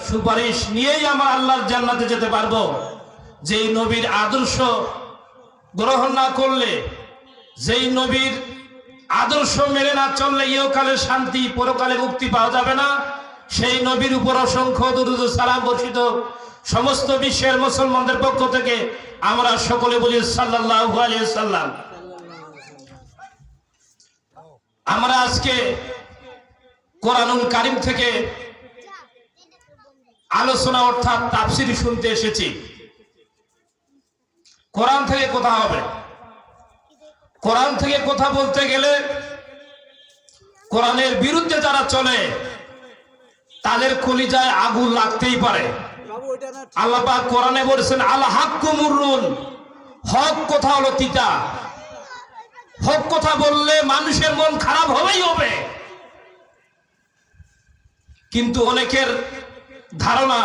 সুপারিশ নিয়েই আমরা আল্লাহর জান্নাতে যেতে পারবো। যেই নবীর আদর্শ গ্রহণ না করলে, যেই নবীর আদর্শ মেনে না চললে ইহকালে শান্তি, পরকালে মুক্তি পাওয়া যাবে না। সেই নবীর উপর অসংখ্য দুরূদ ও সালাম বর্ষিত সমস্ত বিশ্বের মুসলমানদের পক্ষ থেকে আমরা সকলে বলি সাল্লাল্লাহু আলাইহি ওয়াসাল্লাম। আমরা আজকে কোরআনুল কারীম থেকে আলোচনা অর্থাৎ তাফসীর শুনতে এসেছি। কোরআন থেকে কথা হবে। কোরআন থেকে কথা বলতে গেলে কোরআনের বিরুদ্ধে যারা চলে তাদের কলিজায় আগুন লাগতেই পারে। আল্লাহ পাক কোরআনে বলেছেন আল হাক্কু মুররুন, হক কথা হলো তিতা। হক কথা বললে মানুষের মন খারাপ হবেই হবে। কিন্তু অনেকের ধারণা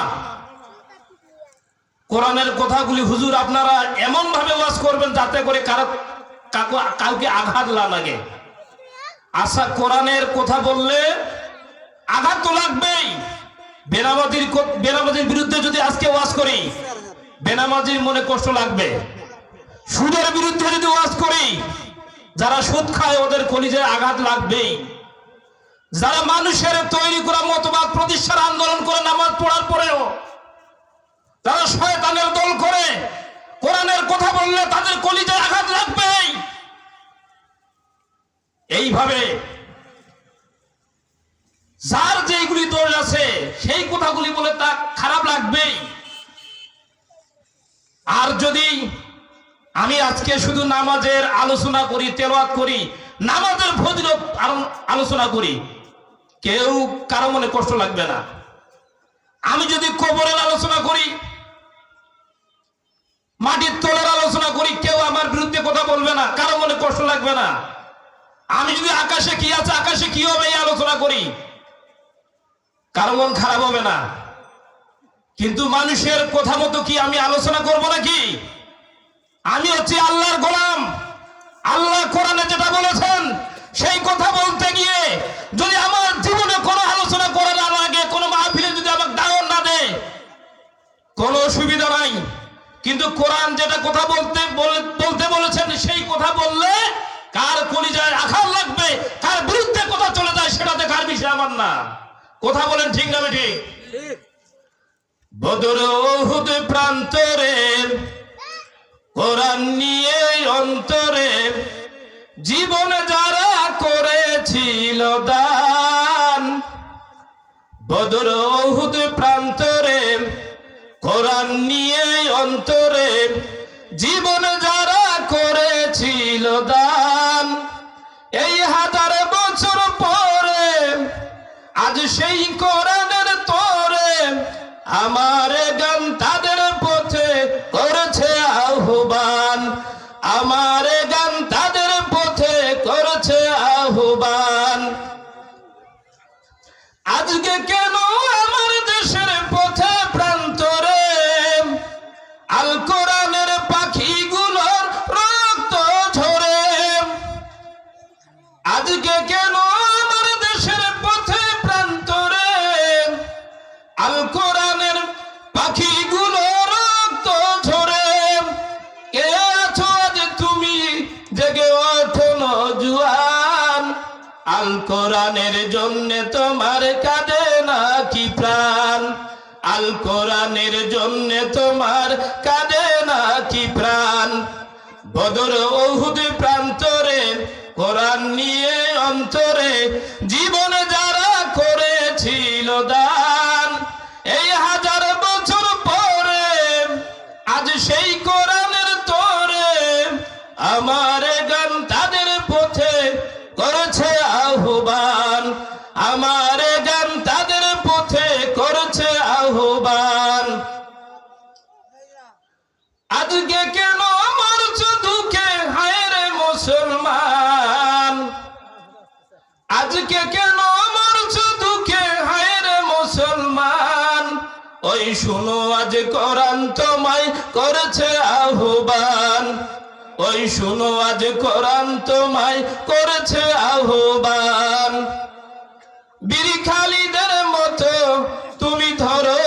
কোরআনের কথাগুলি হুজুর আপনারা এমন ভাবে ওয়াজ করবেন যাতে করে কাউকে আঘাত না লাগে। আচ্ছা, কোরআনের কথা বললে আঘাত তো লাগবেই। বেনামাজির বিরুদ্ধে যদি আজকে ওয়াজ করি, বেনামাজির মনে কষ্ট লাগবে। সুদের বিরুদ্ধে যদি ওয়াজ করি, যারা সুদ খায় ওদের কলিজায় আঘাত লাগবেই। যারা মানুষের তৈরি করা মতবাদ প্রতিষ্ঠার আন্দোলন করে নামাজ পড়ার পরেও তারা শয়তানের দল করে কোরআনের কথা বললে তাদের কলিজায় আঘাত লাগবেই। এইভাবে যার যেগুলি দোষ আছে সেই কথাগুলি বলে তা খারাপ লাগবেই। আর যদি আমি আজকে শুধু নামাজের আলোচনা করি, তেলাওয়াত করি, নামাজের ফজিলত আলোচনা করি, কেউ কারো মনে কষ্ট লাগবে না। আমি যদি কবরের আলোচনা করি, মাটির তলের আলোচনা করি, কেউ আমার বিরুদ্ধে কথা বলবে না, কারো মনে কষ্ট লাগবে না। আমি যদি আকাশে কি আছে, আকাশে কি হবে এই আলোচনা করি, কারো মন খারাপ হবে না। কিন্তু মানুষের কথা মতো কি আমি আলোচনা করব নাকি? আমি হচ্ছি আল্লাহর গোলাম। আল্লাহ কোরআনে যেটা বলেছেন সেই কথা বলতে গিয়ে যদি আমার জীবনে কোনো আলোচনা করা না লাগে, কোনো মাহফিলে যদি আমাকে দাওয়াত না দেয়, কোনো অসুবিধা নাই। কিন্তু কোরআন যেটা কথা বলতে বলেছেন সেই কথা বললে কার কলিজায় আঘাত লাগবে, কার বিরুদ্ধে কথা চলে যায় সেটা দেখার বিষয় আমার না। কথা বলেন ঠিক না বেঠিক? বদর উহুদ প্রান্তরে কোরআন নিয়ে অন্তরে জীবন যারা করেছিল দান। বদর উহুদ প্রান্তরে কোরআন নিয়ে অন্তরে জীবন যারা করেছিল দান। এই 1000 বছর পরে আজ সেই কোরআনের তোরে আমার গান তাদের পথে করেছে আহ্বান। আমার গান তাদের পথে করেছে আহ্বান। আজকে কেন আমার দেশের পথে প্রান্তরে আল কোরআনের পাখিগুলোর রক্ত ঝরে? আজকে কেন আমার দেশের পথে প্রান্তরে আল কোরআনের পাখিগুলো রক্ত ঝরে? কে আছো আজ তুমি জেগে ওঠো নওজোয়ান? আল কোরআনের জন্য তোমার কাঁদে নাকি প্রাণ? আল কোরআনের জন্য তোমার কাঁদে নাকি প্রাণ? বদর উহুদ প্রান্তরে কোরআন নিয়ে অন্তরে জীবন যারা করেছিল দান। এই 1000 বছর পরে আজ সেই কোরআনের তোরে আমার গান তাদের পথে করেছে আহ্বান। আমার গান তাদের পথে করেছে আহ্বান। আজকে কেন মরছ দুঃখে হায় রে মুসলমান? আজকে কেন মরছ দুঃখে হায় রে মুসলমান? ওই শুনো আজ কোরআন তোমায় করেছে আহ্বান। ওই শুনো আজ কোরআন তোমায় করেছে আহ্বান। বীর খালিদের মতো তুমি ধরো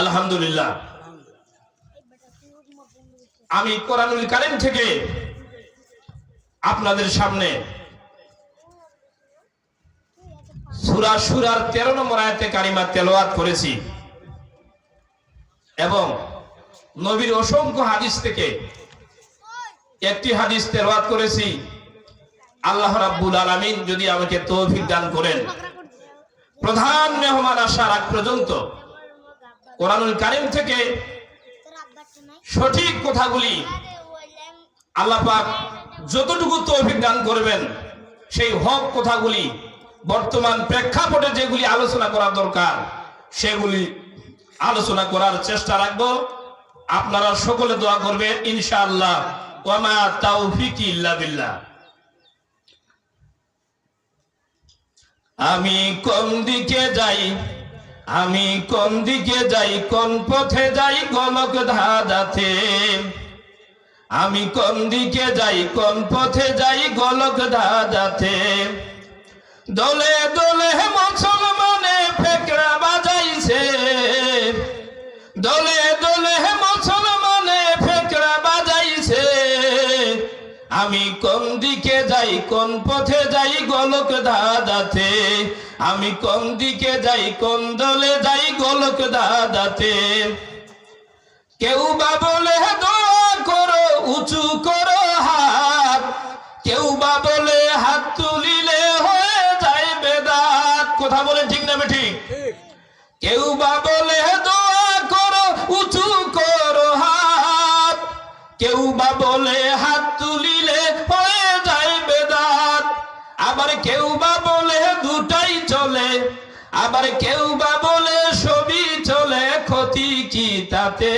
আলহামদুলিল্লাহ। আমি কোরআনুল কারীম থেকে আপনাদের সামনে সূরা শুরার 13 নম্বর আয়াতে কারিমা তেলাওয়াত করেছি এবং নবীর অসংখ্য হাদিস থেকে একটি হাদিস তেলাওয়াত করেছি। আল্লাহ রাব্বুল আলামিন যদি আমাকে তৌফিক দান করেন, প্রধান মেহমান আসার আগ পর্যন্ত কোরআনুল কারীম থেকে সঠিক কথাগুলি আল্লাহ পাক যতটুকু তৌফিক দান করবেন, সেই হক কথাগুলি বর্তমান প্রেক্ষাপটে যেগুলি আলোচনা করা দরকার সেগুলি আলোচনা করার চেষ্টা রাখবো। আপনারা সকলে দোয়া করবেন ইনশাআল্লাহ। ওয়া মা তাওফিকি ইল্লা বিল্লাহ। আমি কোন দিকে যাই, আমি কোন দিকে যাই, কোন পথে যাই গলক ধাঁধাতে। আমি কোন দিকে যাই, কোন পথে যাই গলক ধাঁধাতে। দলে দলে মুসলমানে ফেকড়া বাজাইছে, দলে দলে মুসলমানে ফেকড়া বাজাইছে। আমি কোন দিকে যাই, কোন পথে যাই গলক ধাঁধাতে। আমি কোন দিকে যাই, কোন দলে যাই গলক ধাঁধাতে। কেউ বা বলে দোয়া করো, উঁচু করো হাত। কেউ বা বলে হাত তুলিলে হয়ে যায় বেদাত। কথা বলে ঠিক না ঠিক? কেউ বা বলে দোয়া করো, উঁচু করো হাত। কেউ বা বলে হাত তুলিলে হয়ে যায় বেদাত। আবার কেউ বা বলে দুটাই চলে, আবার কেউ বা বলে সবই চলে, ক্ষতি কি তাতে।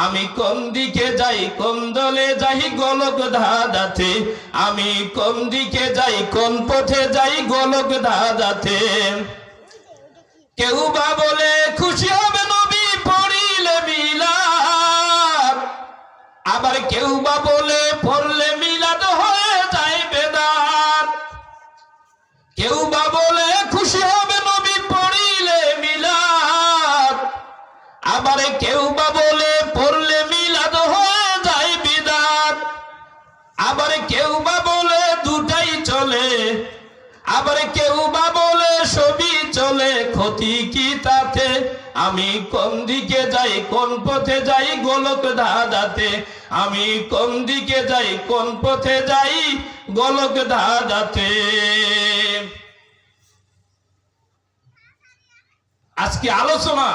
আমি কোন দিকে যাই, কোন দলে যাই গলক ধাঁধাতে। আমি কোন দিকে যাই, কোন পথে যাই গলক ধাঁধাতে। কেউ বা বলে খুশি হবে নবী পড়িলে মিলাদ। আবার কেউ বা বলে পড়লে মিলাদ হয়ে যায় বেদাত। কেউ বা বলে খুশি হবে নবী পড়িলে মিলাদ। আবার কেউ বা বলে পড়লে মিলাদ হয়ে যায় বিদাত। আবার কেউ বা বলে দুটাই চলে, আবার কেউ বা বলে সবই চলে, ক্ষতি কি তাতে। আমি কোন দিকে যাই, কোন পথে যাই গোলক ধাঁধাতে। আমি কোন দিকে যাই, কোন পথে যাই গোলক ধাঁধাতে। আজকে আলোচনা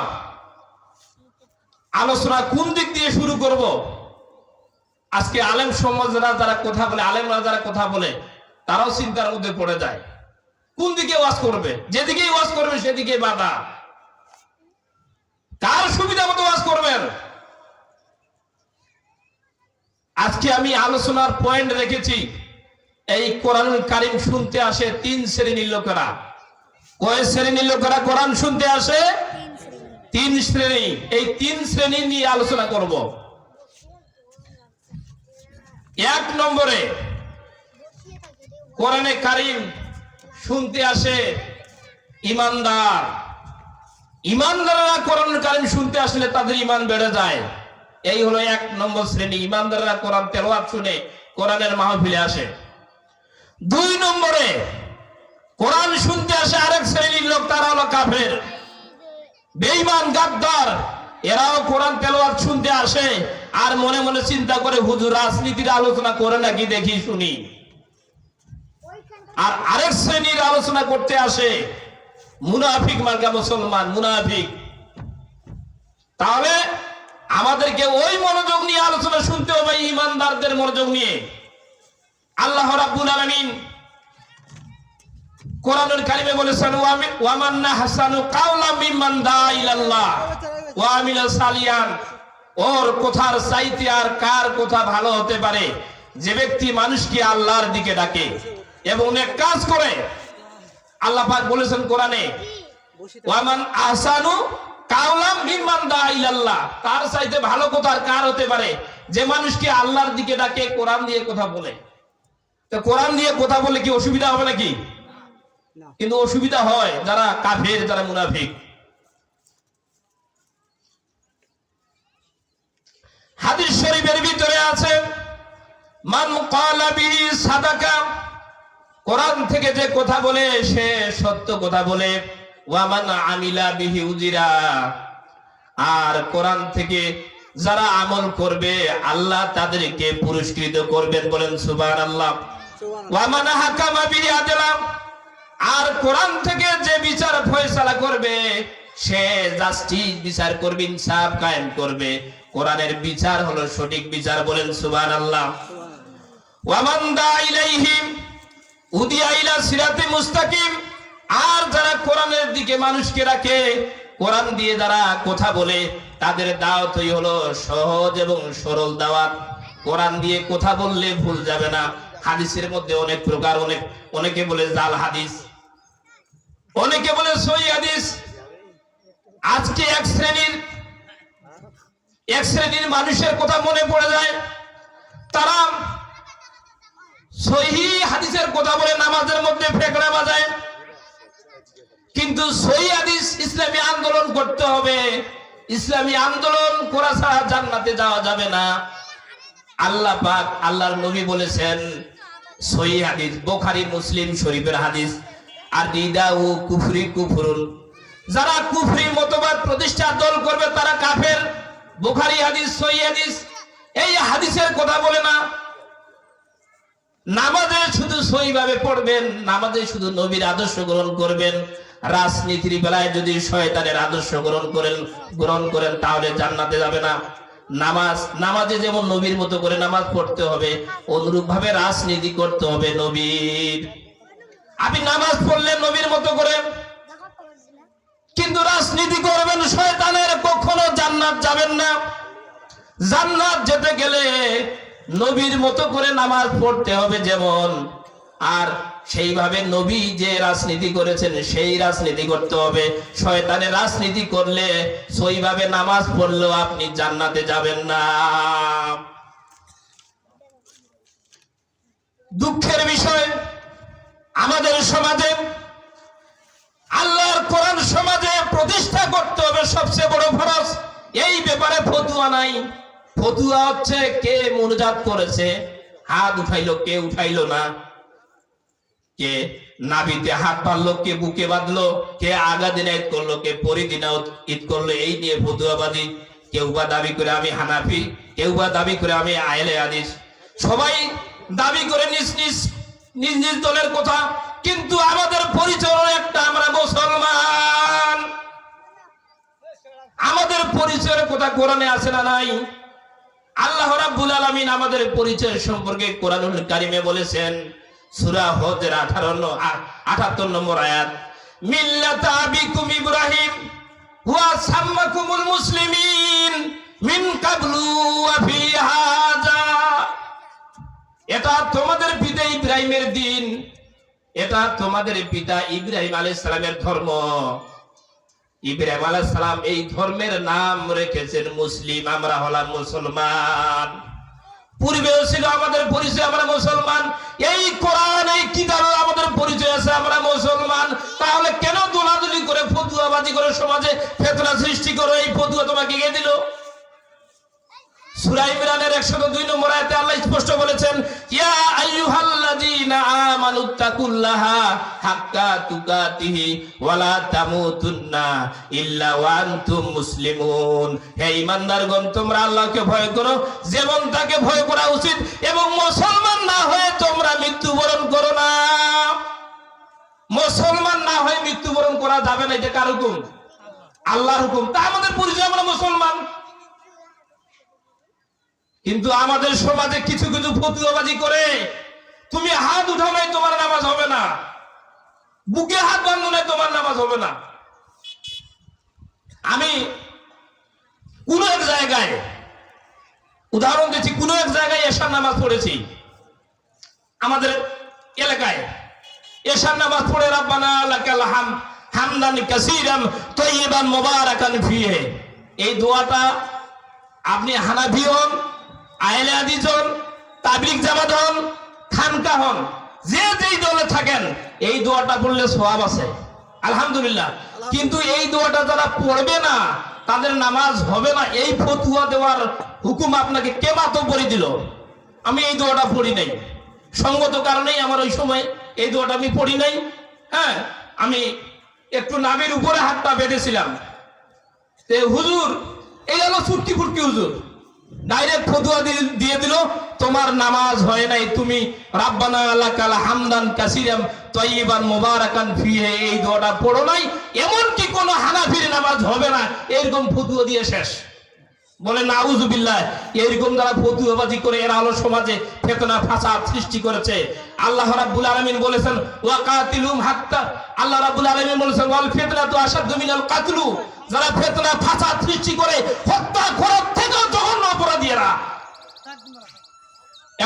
কোন দিক দিয়ে শুরু করব? আজকে আলেম সমাজরা যারা কথা বলে, আলেমরা যারা কথা বলে, তারাও চিন্তার মধ্যে পড়ে যায় কোন দিকে ওয়াজ করবে। যেদিকেই ওয়াজ করবে সেদিকে বাধা। কার সুবিধা মতো ওয়াজ করবেন? আজকে আমি আলোচনার পয়েন্ট রেখেছি, এই কোরআনুল কারীম শুনতে আসে 3 শ্রেণীর লোকেরা। কয় শ্রেণীর লোকেরা কোরআন শুনতে আসে? 3 শ্রেণী। এই 3 শ্রেণী নিয়ে আলোচনা করব। 1 নম্বরে কোরআনে কারীম শুনতে আসে ঈমানদার। ঈমানদাররা কোরআনুল কারীম শুনতে আসলে তাদের ঈমান বেড়ে যায়। এই হলো 1 নম্বর শ্রেণী। ঈমানদাররা কোরআন তেলাওয়াত শুনে কোরআনের মাহফিলে আসে। 2 নম্বরে কোরআন শুনতে আসে আরেক শ্রেণীর লোক, তারা হলো কাফের, বেঈমান, গাদ্দার। এরাও কোরআন তেলাওয়াত শুনতে আসে আর মনে মনে চিন্তা করে হুজুর রাজনীতির আলোচনা করে নাকি দেখি শুনি। আর আরেক শ্রেণীর আলোচনা করতে আসে মুনাফিক মার্কা মুসলমান, মুনাফিক। তাহলে আমাদেরকে ওই মনোযোগ নিয়ে আলোচনা শুনতে হবে, ঈমানদারদের মনোযোগ নিয়ে। আল্লাহ রাব্বুল আলামিন কোরআনুল কারীমে বলেছেন, ওয়া মান আহসানু কাওলাম মিম্মান দা ইলাল্লাহ ওয়া আমিলা সালিয়ান। ওর কথার চাইতে আর কার কথা ভালো হতে পারে যে ব্যক্তি মানুষকে আল্লাহর দিকে ডাকে এবং নেক কাজ করে। আল্লাহ পাক বলেছেন কোরআনে, ওয়া মান আহসানু কাওলাম মিম্মান দা ইলাল্লাহ। তার চাইতে ভালো কথা আর কার হতে পারে যে মানুষকে আল্লাহর দিকে ডাকে, কোরআন দিয়ে কথা বলে। তো কোরআন দিয়ে কথা বলে কি অসুবিধা হবে নাকি? কিন্তু অসুবিধা হয় যারা কাফের, যারা মুনাফিক। হাদিস শরীফের ভিতরে আছে মান ক্বালা বিহি সাদাকা, কোরআন থেকে যে কথা বলে সে সত্য কথা বলে, ওয়া মান আমিলা বিহি উজিরা, আর কোরআন থেকে যারা আমল করবে আল্লাহ তাদেরকে পুরস্কৃত করবেন। বলেন সুবহানাল্লাহ। ওয়া মান হাকামা বিহি আদলা, আর কোরআন থেকে যে বিচার ফয়সালা করবে সে জাস্টিস বিচার করবে, ইনসাফ কায়েম করবে। কোরআনের বিচার হলো সঠিক বিচার। বলেন সুবহানাল্লাহ। ওয়া মান দা ইলাইহি উদিয়া ইলা সিরাতি মুস্তাকিম, আর যারা কোরআনের দিকে মানুষকে রাখে, কোরআন দিয়ে যারা কথা বলে তাদের দাওয়াতই হলো সহজ এবং সরল দাওয়াত। কোরআন দিয়ে কথা বললে ভুল যাবে না। হাদিসের মধ্যে অনেক প্রকার, অনেকে বলে জাল হাদিস, অনেকে বলে সহিহ হাদিস। আজকে এক শ্রেণীর মানুষের কথা মনে পড়ে যায়, তারা সহিহ হাদিসের কথা বলে নামাজের মধ্যে ফেকড়া বাজায়। কিন্তু সহিহ হাদিস ইসলামী আন্দোলন করতে হবে। ইসলামী আন্দোলন করা ছাড়া জান্নাতে যাওয়া যাবে না। আল্লাহ পাক, আল্লাহর নবী বলেছেন সহিহ হাদিস, বুখারী মুসলিম শরীফের হাদিস, আর রিদাউ কুফরি কুফরুন, যারা কুফরি মতবাদ প্রতিষ্ঠা দল করবে তারা কাফের। বুখারী হাদিস, সহিহ হাদিস, এই হাদিসের কথা বলে না। নামাজে শুধু সহিভাবে পড়বেন, নামাজে শুধু নবীর আদর্শ গ্রহণ করবেন। রাজনীতির বেলায় যদি শয়তানের আদর্শ গ্রহণ করেন তাহলে জান্নাতে যাবে না। নামাজে যেমন নবীর মতো করে নামাজ পড়তে হবে, অনুরূপ ভাবে রাজনীতি করতে হবে নবীর। আপনি নামাজ পড়লেন নবীর মতো করে, কিন্তু রাজনীতি করবেন শয়তানের, কখনো জান্নাত যাবেন না। জান্নাত যেতে গেলে নবীর মতো করে নামাজ পড়তে হবে যেমন, আর সেইভাবে নবী যে রাজনীতি করেছেন সেই রাজনীতি করতে হবে। শয়তানের রাজনীতি করলে সহিভাবে নামাজ পড়লেও আপনি জান্নাতে যাবেন না। দুঃখের বিষয়, আমাদের সমাজে আল্লাহর কোরআন সমাজে প্রতিষ্ঠা করতে হবে সবচেয়ে বড় ফরজ। এই ব্যাপারে ফতুয়া নাই। ফতুয়া হচ্ছে কে মুনাজাত করেছে, হাত উঠাইলো, কে উঠাইলো না, কে নাভিতে হাত বাঁধলো, কে বুকে বাঁধলো, কে আগা দিনে ঈদ করলো, কে পরি দিনে ঈদ করলো, এই নিয়ে ফতুয়াবাদী। কেউ বা দাবি করে আমি হানাফি, কেউ বা দাবি করে আমি আহলে হাদিস, সবাই দাবি করে নিজ নিজ দলের কথা। কিন্তু আমাদের পরিচয় একটা, আমরা মুসলমান। আমাদের পরিচয়ের কথা কোরআনে আছে না নাই? আল্লাহ রাব্বুল আলামিন আমাদের পরিচয় সম্পর্কে কোরআনুল কারিমে বলেছেন, সূরা হজের 78 নম্বর আয়াত, মিল্লাতা আবিকুম ইব্রাহিম হুয়া সাম্মাকুমুল মুসলিমিন মিন কাবলু ওয়া ফি হাযা। এটা তোমাদের পিতা ইব্রাহিমের দিন, এটা তোমাদের পিতা ইব্রাহিম আলাইহিস সালামের ধর্ম। ইব্রাহিম আলাইহিস সালাম এই ধর্মের নাম রেখেছেন মুসলিম। আমরা হলাম মুসলমান। পূর্বেও ছিল আমাদের পরিচয় আমরা মুসলমান। এই কোরআন, এই কিতাবে আমাদের পরিচয় আছে আমরা মুসলমান। তাহলে কেন দোলাদুলি করে ফতুয়াবাজি করে সমাজে ফিতনা সৃষ্টি করো? এই ফতুয়া তোমাকে কে দিল? সূরা ইমরানের 102 নম্বর আয়াতে আল্লাহ স্পষ্ট বলেছেন, ইয়া আইয়ুহাল্লাযীনা আমানুত্তাকুল্লাহা হাক্কা তুকাতিহি ওয়া লা তামুতুন্না ইল্লা ওয়া আনতুম মুসলিমুন। হে ঈমানদারগণ, তোমরা আল্লাহকে ভয় করো যেমন তাকে ভয় করা উচিত, এবং মুসলমান না হয়ে তোমরা মৃত্যুবরণ করো না। মুসলমান না হয়ে মৃত্যুবরণ করা যাবে না। এটা কার হুকুম? আল্লাহর হুকুম। তা আমাদের পরিচয় আমরা মুসলমান। কিন্তু আমাদের সমাজে কিছু কিছু ফতুয়াবাজি করে, তুমি হাত উঠাও নাই তোমার নামাজ হবে না, বুকে হাত বাঁধো নাই তোমার নামাজ হবে না। আমি কোন এক জায়গায় উদাহরণ দিচ্ছি, কোন এক জায়গায় এশার নামাজ পড়েছি আমাদের এলাকায়। এশার নামাজ পড়ে রাব্বানা লাকাল হামদান কাসীরান তাইয়িবান মুবারাকান ফিহি, এই দোয়াটা আপনি হানাফি হন, আহলে হাদিস হন, তাবলীগ জামাত হন, খানকা হন, যে যেই দলে থাকেন, এই দোয়াটা পড়লে সওয়াব আছে, আলহামদুলিল্লাহ। কিন্তু এই দোয়াটা যারা পড়বে না তাদের নামাজ হবে না, এই ফতুয়া দেওয়ার হুকুম আপনাকে কে মাতব্বরি দিল? আমি এই দোয়াটা পড়ি নাই, সঙ্গত কারণেই আমার ওই সময় এই দোয়াটা আমি পড়ি নাই। হ্যাঁ, আমি একটু নামের উপরে হাতটা বেঁধেছিলাম। হুজুর এই হলো ফুটকি ফুটকি হুজুর ডাইরেক্ট ফতুয়া দিয়ে দিল, তোমার নামাজ হয় নাই, তুমি রাব্বানা লাকাল হামদান কাসিরাম তাইয়িবান মুবারাকান ফিহি এই দোয়াটা পড়ো নাই, এমন কি কোন হানাফির নামাজ হবে না, এরকম ফতুয়া দিয়ে শেষ। বলে নাউজুবিল্লাহ, এরকম যারা ফতুয়াবাজি করে এরা হলো সমাজে ফিতনা ফাসাদ সৃষ্টি করেছে। আল্লাহ রাব্বুল আলামিন বলেছেন ওয়াকাতিলুম হাত্তা, আল্লাহ রাব্বুল আলামিন বলেছেন ওয়াল ফিতনাতু আশাদ্দু মিনাল কাতলু, যারা ফিতনা ফাসাদ সৃষ্টি করে হত্যা করার থেকেও জঘন্য অপরাধী এরা।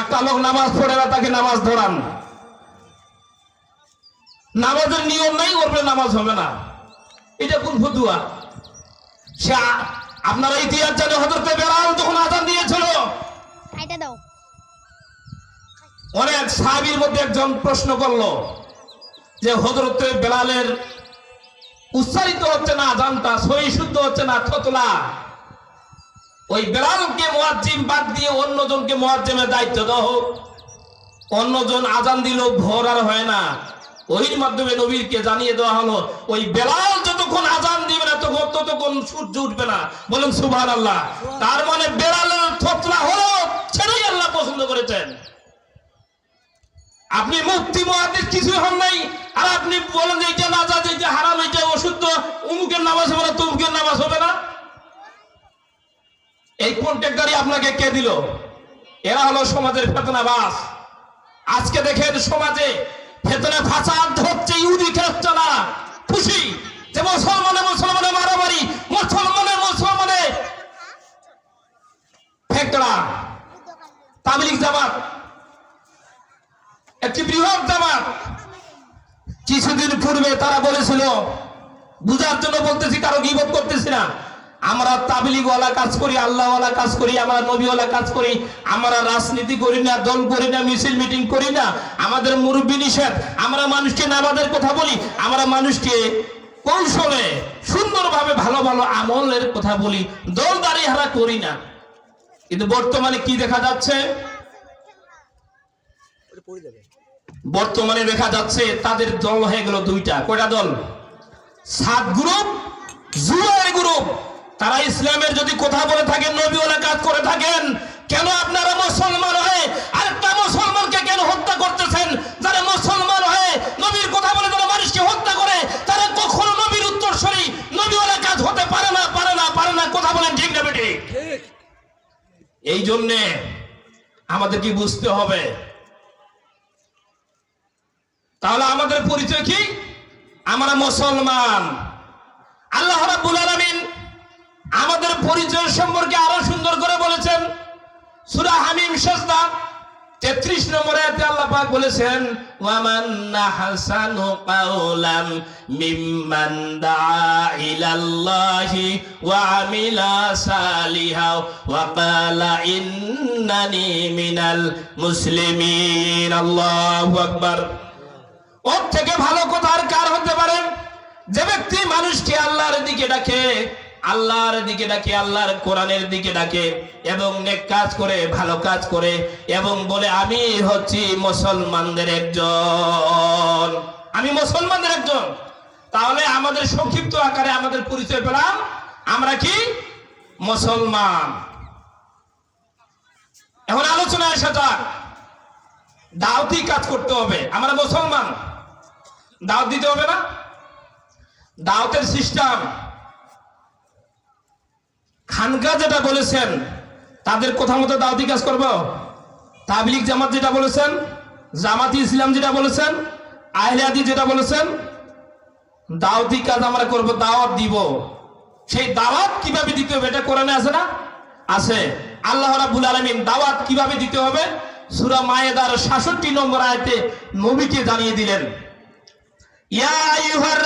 একটা লোক নামাজ পড়ে না, তাকে নামাজ ধরান, নামাজের নিয়ম নাই, ওর নামাজ হবে না, এটা কোন ফতুয়া? সে আপনারা ইতিহাস জানে, হযরতে বেলাল যখন আযান দিয়েছিল, অনেক সাহাবীর মধ্যে একজন প্রশ্ন করলো যে হযরতে বেলালের উচ্চারিত হচ্ছে না আযানটা, সহি শুদ্ধ হচ্ছে না, থতলা। ওই বেলালকে মুয়াজ্জিম বাদ দিয়ে অন্যজনকে মুয়াজ্জিমের দায়িত্ব দাও হোক। অন্যজন আযান দিল, ভোর আর হয় না, ওহির মাধ্যমে নবীকে জানিয়ে দেওয়া হলো ওই বেলাল যতক্ষণ আযান দিবে না ততক্ষণ সূর্য উঠবে না। বলেন সুবহানাল্লাহ। তার মানে বেলালের থতলা হলো সেটাই আল্লাহ পছন্দ করেছেন। আপনি মুফতি মুহাদ্দিস কিছু হন নাই, আর আপনি বলেন যে এটা নাজায়েজ, এটা হারাম, এটা অশুদ্ধ, অমুকের নামাজ হবে না, তমুকের নামাজ হবে না। এই কন্ট্রাক্টরই আপনাকে কে দিল? এরা হলো সমাজের ফিতনাবাজ। আজকে দেখেন সমাজে ফিতনা ফাসাদ হচ্ছে, ইহুদি খ্রিস্টানরা খুশি যে মুসলমানে মারামারি, মুসলমানে ফেকড়া। তাবলীগ জামাত একটি বৃহৎ জামাত, কিছুদিন পূর্বে তারা বলেছিল, বুঝার জন্য বলতেছি, কারো গীবত করতেছি না, আমরা তাবলীগওয়ালা কাজ করি, আল্লাহওয়ালা কাজ করি, আমরা নবীওয়ালা কাজ করি, আমরা রাজনীতি করি না, দল করি না, মিছিল মিটিং করি না, আমাদের মুরব্বি নিষেধ, আমরা মানুষকে নামাজের কথা বলি, আমরা মানুষকে কৌশলে সুন্দরভাবে ভালো ভালো আমলের কথা বলি, দল দাঁড়ি হারা করি না। কিন্তু বর্তমানে কি দেখা যাচ্ছে? বর্তমানে দেখা যাচ্ছে তাদের দল হয়ে গেল দুইটা। কয়টা দল? 7 গ্রুপ, জুয়ার গ্রুপ। তারা ইসলামের যদি কথা বলে থাকেন, নবীওয়ালা কাজ করে থাকেন, কেন আপনারা মুসলমান হয়ে আরেকটা মুসলমানকে কেন হত্যা করতেছেন? যারা মুসলমান হয়ে নবীর কথা বলে যারা মানুষকে হত্যা করে, তারা কখনো নবীর উত্তরসূরি, নবীওয়ালা কাজ হতে পারে না, পারে না, পারে না। কথা বলেন ঠিক না বেঠিক? এই জন্যে আমাদের কি বুঝতে হবে, তাহলে আমাদের পরিচয় কি? আমরা মুসলমান। আল্লাহ রাব্বুল আলামিন আমাদের পরিচয় সম্পর্কে আরো সুন্দর করে বলেছেন সূরা হামিম সাজদা 33 নম্বর আয়াতে আল্লাহ পাক বলেছেন ওয়ামান আহসানু কাওলাম মিম্মান দাআ ইলাল্লাহি ওয়া আমিলা সালিহাও ওয়া ক্বালা ইন্নানি মিনাল মুসলিমিন। আল্লাহু আকবার। ওর থেকে ভালো কথা আর কার হতে পারে? যে ব্যক্তি মানুষকে আল্লাহর দিকে ডাকে, আল্লাহর দিকে ডাকে, আল্লাহর কোরআনের দিকে ডাকে এবং নেক কাজ করে, ভালো কাজ করে এবং বলে আমি হচ্ছি মুসলমানদের একজন, আমি মুসলমানদের একজন। তাহলে আমাদের সংক্ষিপ্ত আকারে আমাদের পরিচয় পেলাম, আমরা কি? মুসলমান। এখন আলোচনা আসা যাক, দাওয়াতি কাজ করতে হবে। আমরা মুসলমান, দাওয়াত দিতে হবে না? দাওয়াতের সিস্টেম খানকা যেটা বলেছেন তাদের কথা মতো দাওয়াতি কাজ করব। তাবলীগ জামাত যেটা বলেছেন, জামাতি ইসলাম যেটা বলেছেন, আহলে হাদিস যেটা বলেছেন, দাওয়াতি কাজ আমরা করব, দাওয়াত দিব। সেই দাওয়াত কিভাবে দিতে হবে এটা কোরআনে আছে না? আছে। আল্লাহ রাব্বুল আলামিন দাওয়াত কিভাবে দিতে হবে সূরা মায়েদার 66 নম্বর আয়াতে নবীকে জানিয়ে দিলেন। ইয়া আইয়ুহার